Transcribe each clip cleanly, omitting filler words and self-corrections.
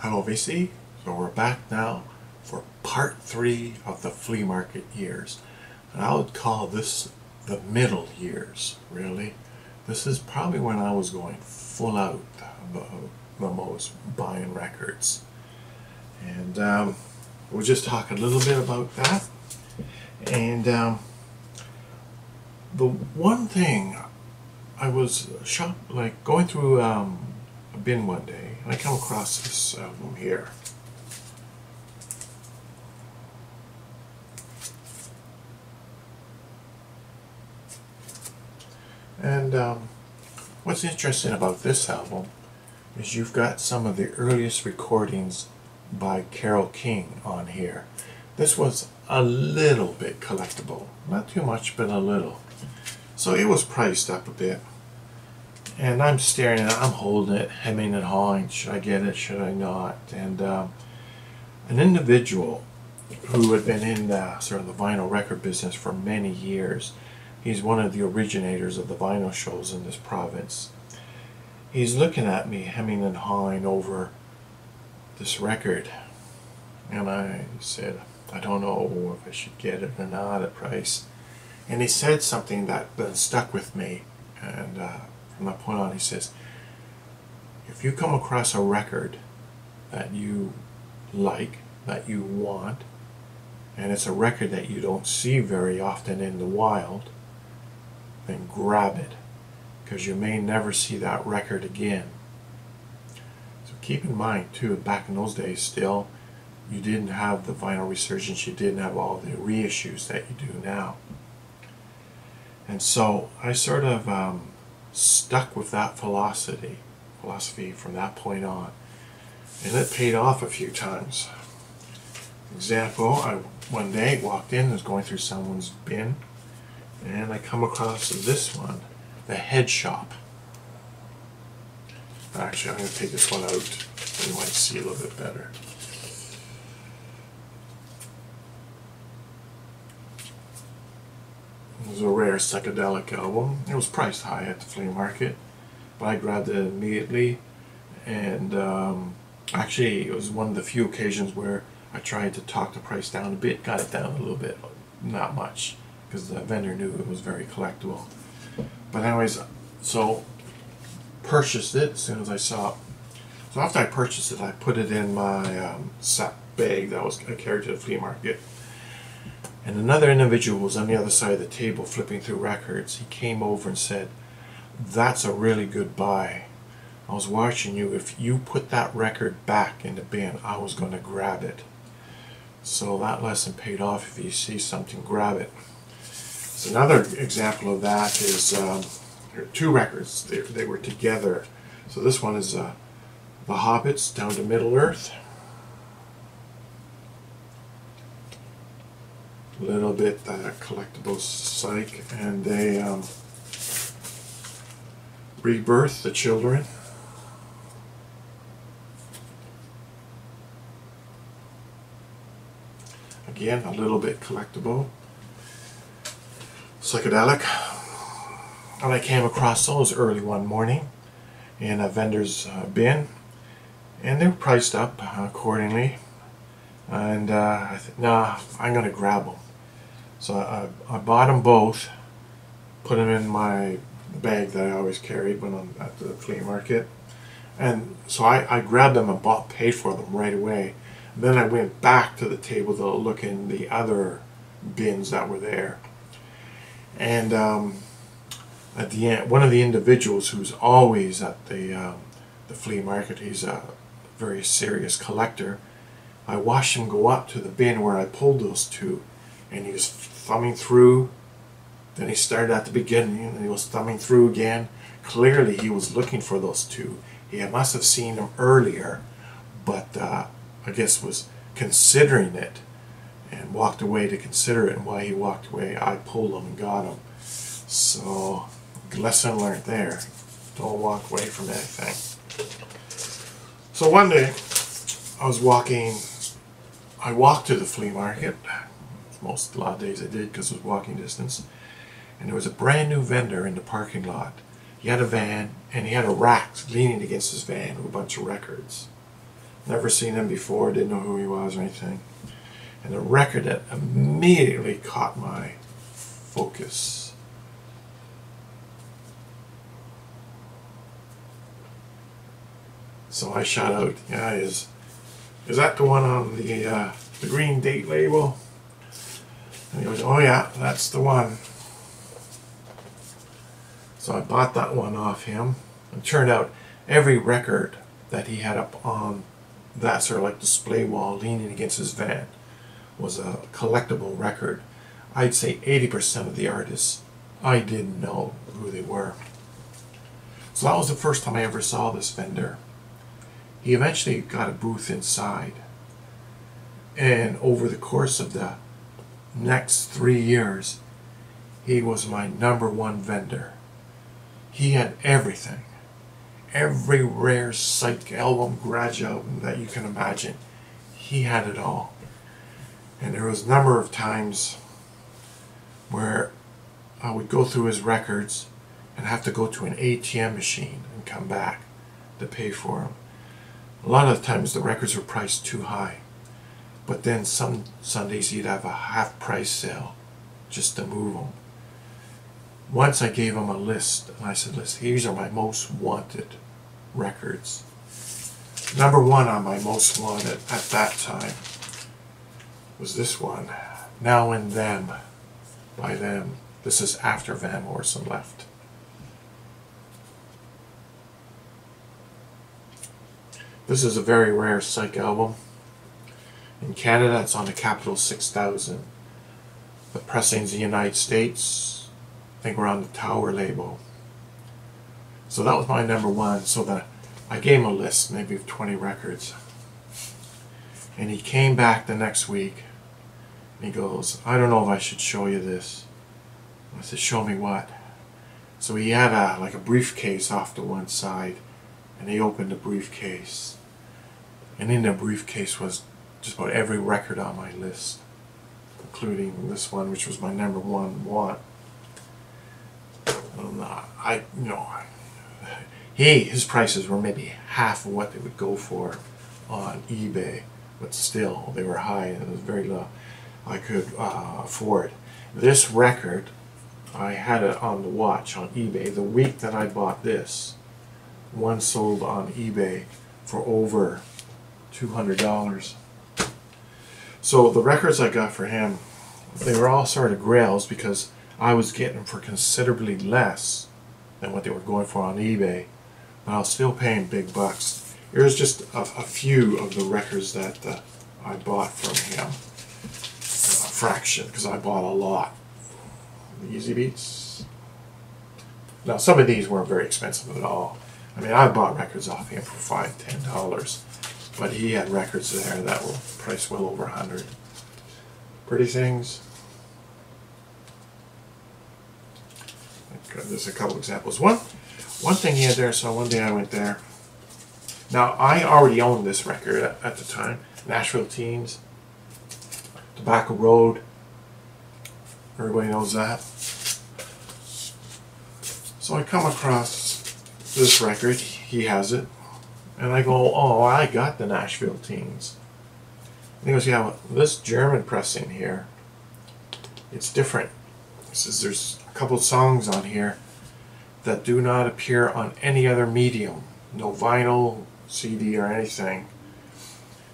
Hello VC, so we're back now for part 3 of the flea market years. And I would call this the middle years, really. This is probably when I was going full out the most, buying records. And we'll just talk a little bit about that. And the one thing, I was going through a bin one day, and I come across this album here. And what's interesting about this album is you've got some of the earliest recordings by Carole King on here. This was a little bit collectible, not too much, but a little. So it was priced up a bit. And I'm staring at it, I'm holding it, hemming and hawing. Should I get it? Should I not? And an individual who had been in sort of the vinyl record business for many years, he's one of the originators of the vinyl shows in this province. He's looking at me, hemming and hawing over this record. And I said, I don't know if I should get it or not at price. And he said something that stuck with me. And from that point on, he says, if you come across a record that you like, that you want, and it's a record that you don't see very often in the wild, then grab it, because you may never see that record again. So keep in mind too, back in those days still, you didn't have the vinyl resurgence, you didn't have all the reissues that you do now. And so I sort of stuck with that philosophy from that point on, and it paid off a few times. Example, I one day walked in, was going through someone's bin, and I come across this one, the Head Shop. Actually, I'm going to take this one out so you might see a little bit better. It was a rare psychedelic album. It was priced high at the flea market, but I grabbed it immediately. And actually, it was one of the few occasions where I tried to talk the price down a bit, got it down a little bit, not much, because the vendor knew it was very collectible. But anyways, so purchased it as soon as I saw it. So after I purchased it, I put it in my sack bag that I carried to the flea market. And another individual was on the other side of the table flipping through records. He came over and said, "That's a really good buy. I was watching you. If you put that record back in the bin, I was going to grab it." So that lesson paid off. If you see something, grab it. So another example of that is there are two records. They were together. So this one is The Hobbits, Down to Middle Earth. A little bit collectible psych, and they Rebirth, The Children. Again, a little bit collectible, psychedelic. And I came across those early one morning in a vendor's bin, and they were priced up accordingly. And I thought, nah, I'm going to grab them. So I bought them both, put them in my bag that I always carried when I'm at the flea market. And so I grabbed them and paid for them right away. And then I went back to the table to look in the other bins that were there. And at the end, one of the individuals who's always at the flea market, he's a very serious collector, I watched him go up to the bin where I pulled those two, and he was thumbing through. Then he started at the beginning, and he was thumbing through again. Clearly he was looking for those two. He must have seen them earlier, but I guess was considering it, and walked away to consider it. And while he walked away, I pulled them and got them. So, lesson learned there. Don't walk away from anything. So one day, I walked to the flea market. A lot of days I did because it was walking distance. And there was a brand new vendor in the parking lot. He had a van, and he had a rack leaning against his van with a bunch of records. Never seen him before, didn't know who he was or anything. And the record that immediately caught my focus. So I shout out, yeah, is that the one on the green date label? And he goes, oh yeah, that's the one. So I bought that one off him. It turned out every record that he had up on that sort of like display wall leaning against his van was a collectible record. I'd say 80% of the artists, I didn't know who they were. So that was the first time I ever saw this vendor. He eventually got a booth inside. And over the course of the next 3 years, he was my #1 vendor. He had everything. Every rare psych album, garage album that you can imagine. He had it all. And there was a number of times where I would go through his records and have to go to an ATM machine and come back to pay for them. A lot of the times the records were priced too high. But then some Sundays he'd have a half-price sale just to move them. Once I gave him a list, and I said, listen, these are my most wanted records. #1 on my most wanted at that time was this one, Now and Them, by Them. This is after Van Morrison left. This is a very rare psych album. In Canada, it's on the Capitol 6000. The pressings in the United States, I think we're on the Tower label. So that was my #1. So I gave him a list, maybe of 20 records. And he came back the next week, and he goes, I don't know if I should show you this. I said, show me what? So he had like a briefcase off to one side, and he opened the briefcase. And in the briefcase was just about every record on my list, including this one, which was my #1 want. His prices were maybe half of what they would go for on eBay, but still they were high and it was very low. I could afford this record. I had it on the watch on eBay. The week that I bought this, one sold on eBay for over $200. So the records I got for him, they were all sort of Grails because I was getting them for considerably less than what they were going for on eBay, but I was still paying big bucks. Here's just a few of the records that I bought from him. A fraction, because I bought a lot. The Easy Beats. Now some of these weren't very expensive at all. I mean, I bought records off him for $5, $10. But he had records there that were priced well over 100. Pretty things. There's a couple examples. One thing he had there, so one day I went there. Now, I already owned this record at the time. Nashville Teens. Tobacco Road. Everybody knows that. So I come across this record. He has it. And I go, oh, I got the Nashville Teens. And he goes, yeah, well, this German pressing here, it's different. He says there's a couple songs on here that do not appear on any other medium. No vinyl, CD, or anything.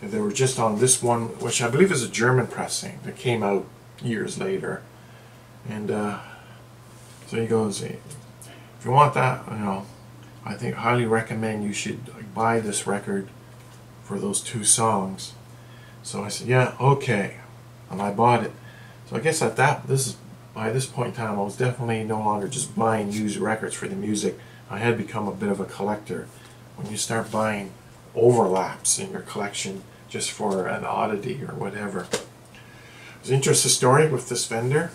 And they were just on this one, which I believe is a German pressing that came out years later. And so he goes, if you want that, I think highly recommend you should buy this record for those 2 songs. So I said, yeah, okay, and I bought it. So I guess by this point in time, I was definitely no longer just buying used records for the music. I had become a bit of a collector. When you start buying overlaps in your collection just for an oddity or whatever. There's an interesting story with this vendor.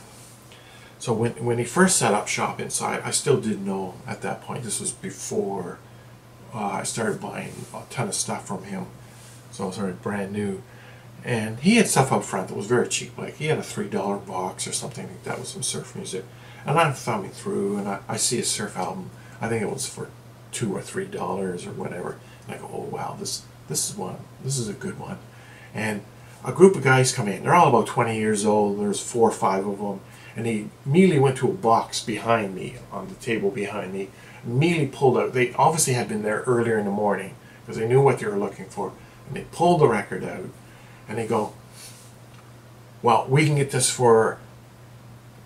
So when he first set up shop inside, I still didn't know at that point. This was before I started buying a ton of stuff from him. So it was sort of brand new. And he had stuff up front that was very cheap. Like he had a $3 box or something like that with some surf music. And I'm thumbing through and I see a surf album. I think it was for $2 or $3 or whatever. And I go, oh wow, this this is one. This is a good one. And a group of guys come in. They're all about 20 years old. There's 4 or 5 of them. And he immediately went to a box behind me, on the table behind me. Immediately pulled out. They obviously had been there earlier in the morning because they knew what they were looking for. And they pulled the record out. And they go, well, we can get this for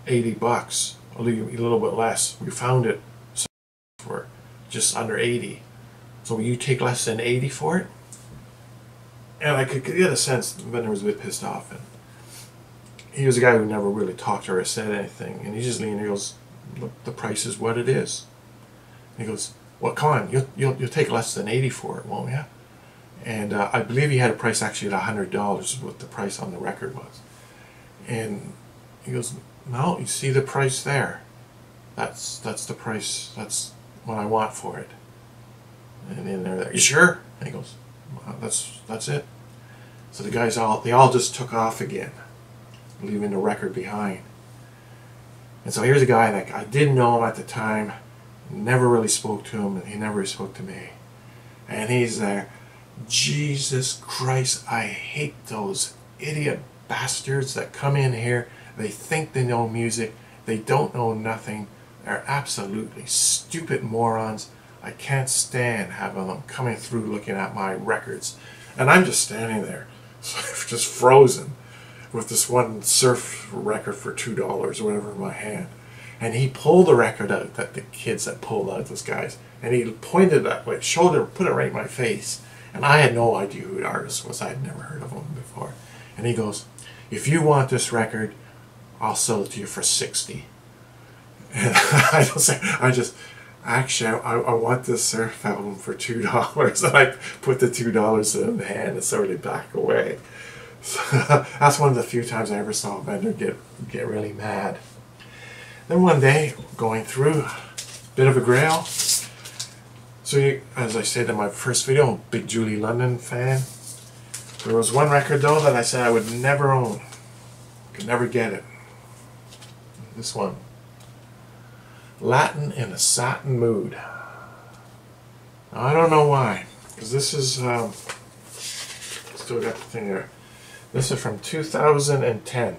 $80. A little bit less. We found it for just under 80. So will you take less than 80 for it? And I could get a sense the vendor was a bit pissed off. And he was a guy who never really talked or said anything. And he just leaned and he goes, look, the price is what it is. And he goes, well, come on, you'll take less than 80 for it, won't you? And I believe he had a price actually at $100, what the price on the record was. And he goes, no, you see the price there. That's the price. That's what I want for it. And then they're there. You sure? And he goes, well, that's it. So the guys they all just took off again, leaving the record behind. And so here's a guy that I didn't know him at the time, never really spoke to him, and he never really spoke to me. And he's there. Jesus Christ, I hate those idiot bastards that come in here. They think they know music. They don't know nothing. They're absolutely stupid morons. I can't stand having them coming through looking at my records. And I'm just standing there, just frozen, with this one surf record for $2 or whatever in my hand. And he pulled the record out, that the kids that pulled out, those guys, and he pointed that way, showed it, put it right in my face. And I had no idea who the artist was. I had never heard of him before. And he goes, if you want this record, I'll sell it to you for 60. And I want this surf album for $2. And I put the $2 in the hand and started to back away. So that's one of the few times I ever saw a vendor get really mad. Then one day, going through, a bit of a grail. So as I said in my first video, I'm a big Julie London fan. There was one record though that I said I would never own. Could never get it. This one. Latin in a Satin Mood. Now, I don't know why, because this is, still got the thing there. This is from 2010.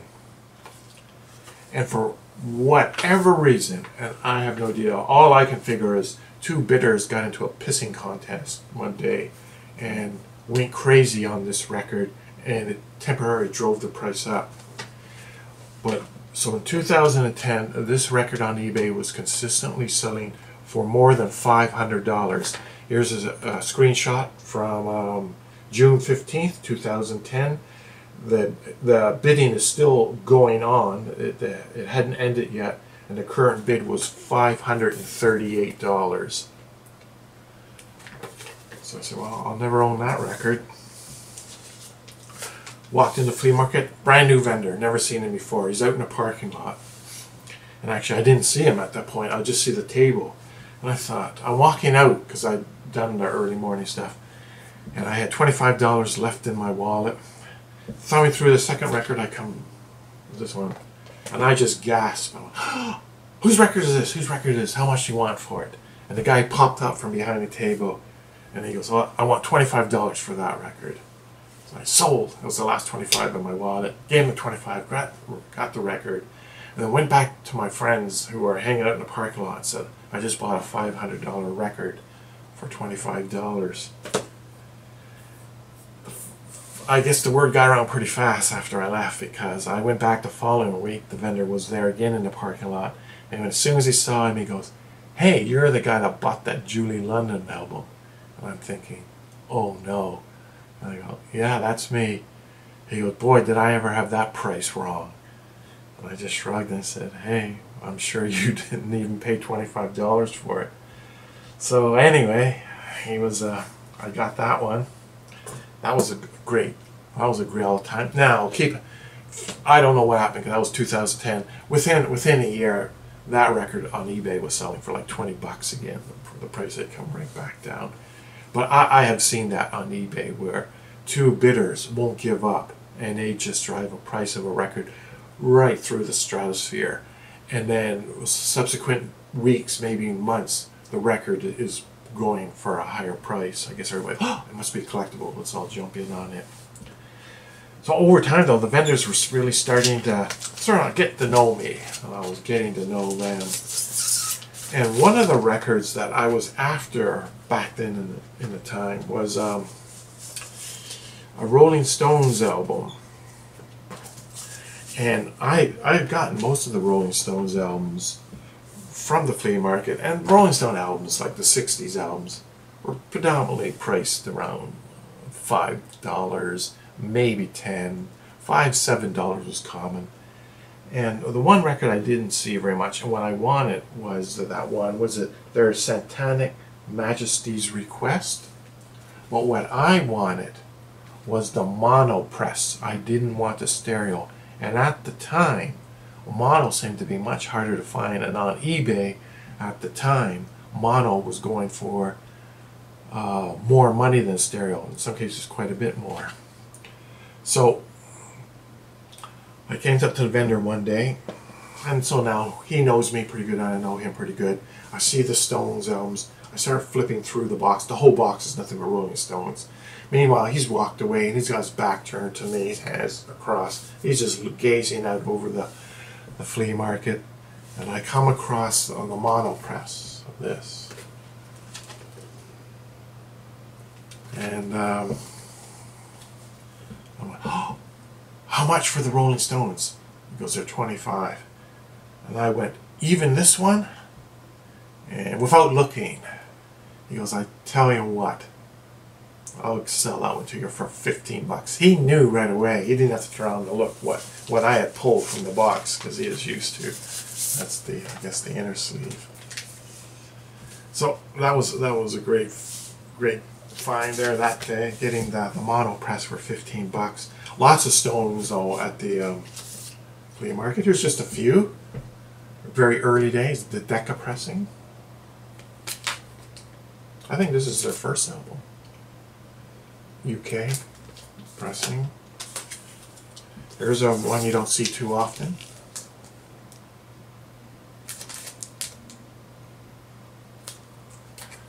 And for whatever reason, and I have no idea, all I can figure is 2 bidders got into a pissing contest one day and went crazy on this record, and it temporarily drove the price up. But so in 2010, this record on eBay was consistently selling for more than $500. Here's a screenshot from June 15th, 2010. The bidding is still going on. It hadn't ended yet, and the current bid was $538. So I said, well, I'll never own that record. Walked into the flea market, brand new vendor, never seen him before. He's out in a parking lot. And actually I didn't see him at that point, I just see the table. And I thought, I'm walking out because I'd done the early morning stuff. And I had $25 left in my wallet. Thumbing through the second record, I come with this one. And I just gasped. Oh, whose record is this? Whose record is this? How much do you want for it? And the guy popped up from behind the table. And he goes, well, I want $25 for that record. So I sold. It was the last 25 in my wallet. Gave him the 25, got the record, and then went back to my friends who were hanging out in the parking lot and said, I just bought a $500 record for $25. I guess the word got around pretty fast after I left, because I went back the following week. The vendor was there again in the parking lot, and as soon as he saw him, he goes, hey, you're the guy that bought that Julie London album. And I'm thinking, oh no. And I go, yeah, that's me. He goes, boy, did I ever have that price wrong. And I just shrugged and said, hey, I'm sure you didn't even pay $25 for it. So anyway, he was, I got that one. That was a great Grail time. Now, I don't know what happened, because that was 2010. Within a year, that record on eBay was selling for like $20 again. The price had come right back down. But I have seen that on eBay where 2 bidders won't give up, and they just drive a price of a record right through the stratosphere. And then subsequent weeks, maybe months, the record is going for a higher price. I guess everybody, oh, it must be collectible. Let's all jump in on it. So over time, though, the vendors were really starting to sort of get to know me, and I was getting to know them. And one of the records that I was after back then in the time was a Rolling Stones album. And I've gotten most of the Rolling Stones albums from the flea market, and Rolling Stone albums, like the 60s albums, were predominantly priced around $5, maybe $10, $5, $7 was common. And the one record I didn't see very much, and what I wanted was their Satanic Majesty's Request. But what I wanted was the mono press. I didn't want the stereo. And at the time, mono seemed to be much harder to find, and on eBay at the time, mono was going for more money than stereo, in some cases quite a bit more. So I came up to the vendor one day, and so now he knows me pretty good, and I know him pretty good. I see the Stones albums. I start flipping through the box. The whole box is nothing but Rolling Stones. Meanwhile, he's walked away, and he's got his back turned to me, his hands across. He's just gazing out over the flea market, and I come across on the mono press of this. And I went, oh, how much for the Rolling Stones? He goes, they're $25. And I went, even this one? And without looking, he goes, I tell you what, I'll sell that one to you for $15. He knew right away. He didn't have to turn around to look what I had pulled from the box, because he is used to. That's the, I guess, the inner sleeve. So that was a great find there that day, getting the mono press for $15. Lots of Stones though at the flea market. Here's just a few. Very early days, the Decca pressing. I think this is their first album. UK pressing. There's a one you don't see too often.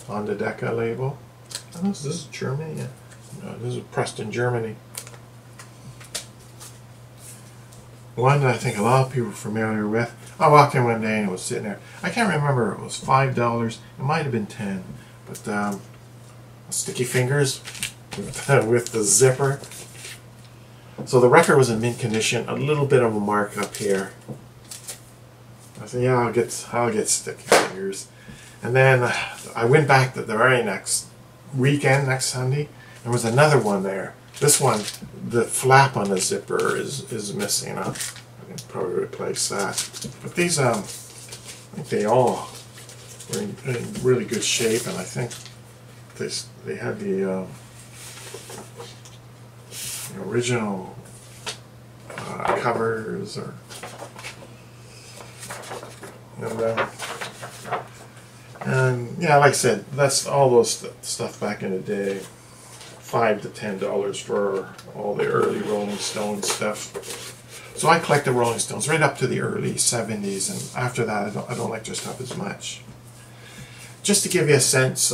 On the Decca label. Oh, this is Germany. Yeah. No, this is pressed in Germany. One that I think a lot of people are familiar with. I walked in one day and it was sitting there. I can't remember. It was $5. It might have been $10. But sticky fingers with the zipper. So the record was in mint condition. A little bit of a markup here. I said, yeah, I'll get sticky fingers. And then I went back the very next weekend, next Sunday. There was another one there. This one, the flap on the zipper is missing. I can probably replace that. But these, I think they all were in really good shape, and I think they had the original covers, and yeah, like I said, that's all those stuff back in the day. $5 to $10 for all the early Rolling Stones stuff. So I collected Rolling Stones right up to the early 70s, and after that I don't like their stuff as much. Just to give you a sense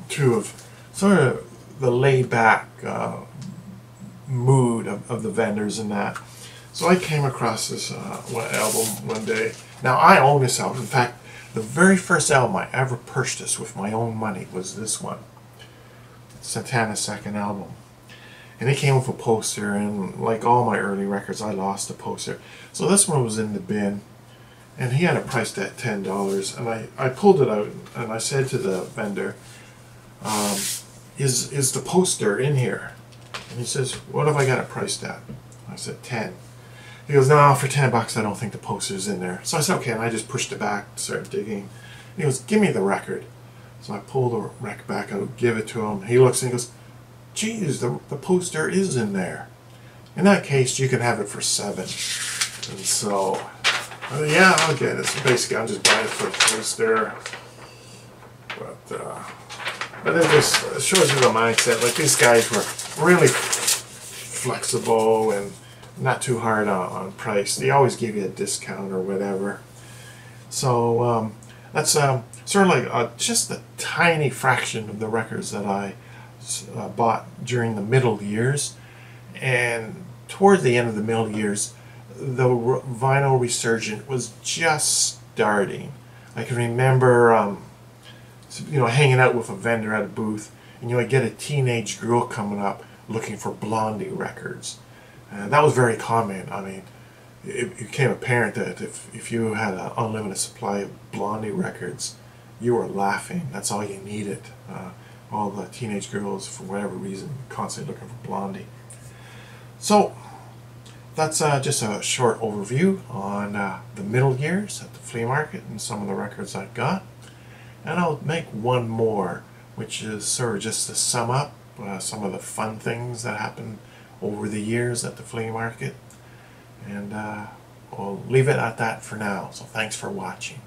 too of sort of the laid back mood of the vendors and that. So I came across this one album one day. Now I own this album. In fact, the very first album I ever purchased with my own money was this one. Santana's second album. And it came with a poster, and like all my early records, I lost the poster. So this one was in the bin, and he had it priced at $10. And I pulled it out, and I said to the vendor, is the poster in here? And he says, what have I got it priced at? I said, 10. He goes, no, for $10 I don't think the poster's in there. So I said, okay, and I just pushed it back, started digging. And he goes, give me the record. So I pull the record back out, give it to him. He looks and he goes, geez, the poster is in there. In that case, you can have it for $7. And so, yeah, I'll get it. So basically, I'm just buying it for the poster. But it just shows you the mindset. Like, these guys were really flexible and not too hard on price. They always give you a discount or whatever. So that's sort of like just a tiny fraction of the records that I bought during the middle years. And toward the end of the middle years, the vinyl resurgence was just starting. I can remember, hanging out with a vendor at a booth, and you would get a teenage girl coming up looking for Blondie records. And that was very common. I mean, it became apparent that if you had an unlimited supply of Blondie records, you were laughing. That's all you needed. All the teenage girls, for whatever reason, constantly looking for Blondie. So that's just a short overview on the middle years at the flea market and some of the records I've got. And I'll make one more, which is sort of just to sum up some of the fun things that happened over the years at the flea market. And we'll leave it at that for now. So thanks for watching.